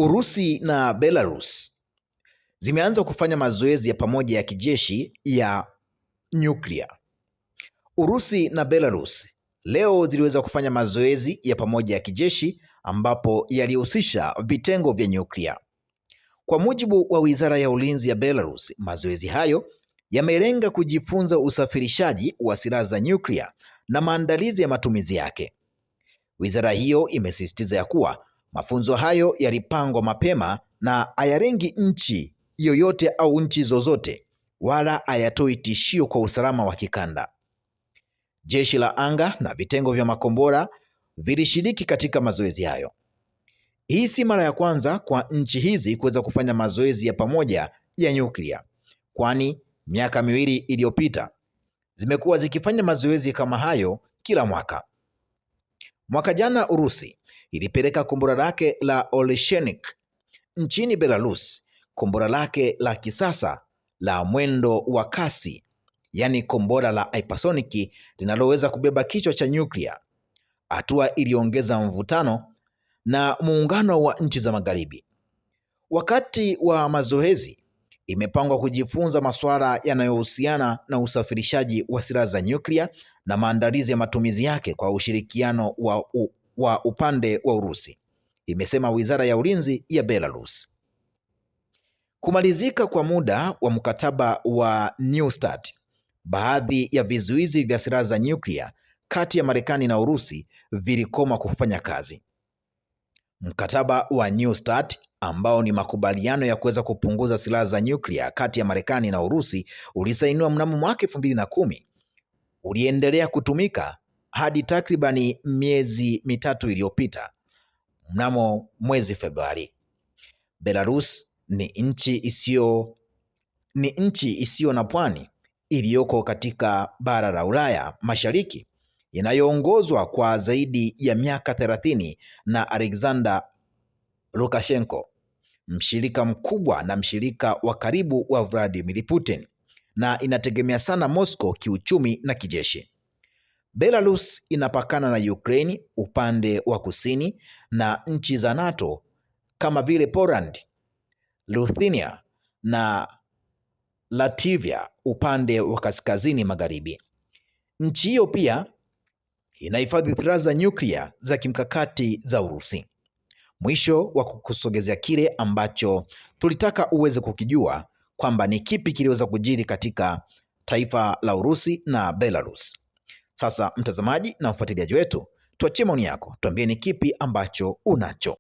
Urusi na Belarus zimeanza kufanya mazoezi ya pamoja ya kijeshi ya nyuklia. Urusi na Belarus leo ziliweza kufanya mazoezi ya pamoja ya kijeshi ambapo yalihusisha vitengo vya nyuklia. Kwa mujibu wa Wizara ya Ulinzi ya Belarus, mazoezi hayo yamelenga kujifunza usafirishaji wa silaha za nyuklia na maandalizi ya matumizi yake. Wizara hiyo imesisitiza ya kuwa mafunzo hayo yalipangwa mapema na hayalengi nchi yoyote au nchi zozote, wala hayatoi tishio kwa usalama wa kikanda. Jeshi la anga na vitengo vya makombora vilishiriki katika mazoezi hayo. Hii si mara ya kwanza kwa nchi hizi kuweza kufanya mazoezi ya pamoja ya nyuklia, kwani miaka miwili iliyopita zimekuwa zikifanya mazoezi kama hayo kila mwaka. Mwaka jana Urusi ilipeleka kombora lake la Oleshenik nchini Belarus, kombora lake la kisasa la mwendo wa kasi, yaani kombora la hypersonic linaloweza kubeba kichwa cha nyuklia. Hatua iliongeza mvutano na muungano wa nchi za Magharibi. Wakati wa mazoezi imepangwa kujifunza masuala yanayohusiana na usafirishaji wa silaha za nyuklia na maandalizi ya matumizi yake kwa ushirikiano wa upande wa Urusi, imesema Wizara ya Ulinzi ya Belarus. Kumalizika kwa muda wa mkataba wa New START, baadhi ya vizuizi vya silaha za nyuklia kati ya Marekani na Urusi vilikoma kufanya kazi. Mkataba wa New START ambao ni makubaliano ya kuweza kupunguza silaha za nyuklia kati ya Marekani na Urusi ulisainiwa mnamo mwaka 2010. Uliendelea kutumika hadi takribani miezi mitatu iliyopita. Mnamo mwezi Februari, Belarus ni nchi isiyo na pwani iliyoko katika bara la Ulaya Mashariki, inayoongozwa kwa zaidi ya miaka 30 na Alexander Lukashenko, mshirika mkubwa na mshirika wa karibu wa Vladimir Putin, na inategemea sana Moscow kiuchumi na kijeshi. Belarus inapakana na Ukraine upande wa kusini na nchi za NATO kama vile Poland, Lithuania na Latvia upande wa kaskazini magharibi. Nchi hiyo pia inahifadhi silaha za nyuklia za kimkakati za Urusi. Mwisho wa kukusogezea kile ambacho tulitaka uweze kukijua kwamba ni kipi kiliweza kujiri katika taifa la Urusi na Belarus. Sasa mtazamaji na mfuatiliaji wetu, tuachie maoni yako, tuambie ni kipi ambacho unacho.